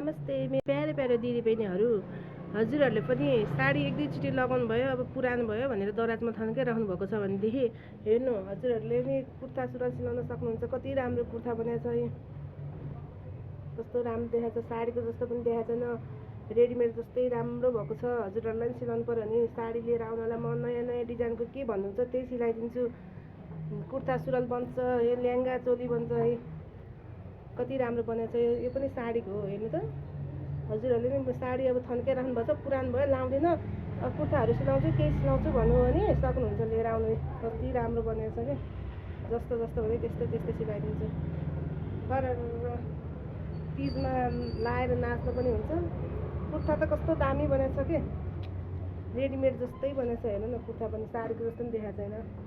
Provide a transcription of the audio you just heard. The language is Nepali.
नमस्ते मेरो प्यारे प्यारे दिदीबहिनीहरू, हजुरहरूले पनि साडी एक दुईचोटि लगाउनु भयो, अब पुरानो भयो भनेर दराजमा थन्कै राख्नु भएको छ भनेदेखि हेर्नु, हजुरहरूले नि कुर्ता सुरुवाल सिलाउन सक्नुहुन्छ। कति राम्रो कुर्ता बनेको छ, कस्तो राम्रो देखाएको छ, साडीको जस्तो पनि देखाएको छैन, रेडिमेड जस्तै राम्रो भएको छ। हजुरहरूलाई पनि सिलाउनु पऱ्यो भने साडी लिएर आउनलाई म नयाँ नयाँ डिजाइनको के भन्नुहुन्छ त्यही सिलाइदिन्छु। कुर्ता सुरुवाल बन्छ, यो लेहङ्गा चोली बन्छ है, कति राम्रो बनेको छ। यो पनि साडीको हो, हेर्नु त। हजुरहरूले नि साडी अब थन्कै राख्नुभएको छ, पुरानो भयो लाउँदैन, कुर्ताहरू सिलाउँछु केही सिलाउँछु भन्नु भने सक्नुहुन्छ, लिएर आउनु। कति राम्रो बनेको छ कि, जस्तो जस्तो भने त्यस्तो त्यस्तो सिलाइदिन्छु। तर तिजमा लाएर नाच्नु पनि हुन्छ। कुर्ता त कस्तो दामी बनेको छ कि, रेडिमेड जस्तै बनेको छ। हेर्नु न, कुर्ता पनि साडीको जस्तो पनि देखाएको छैन।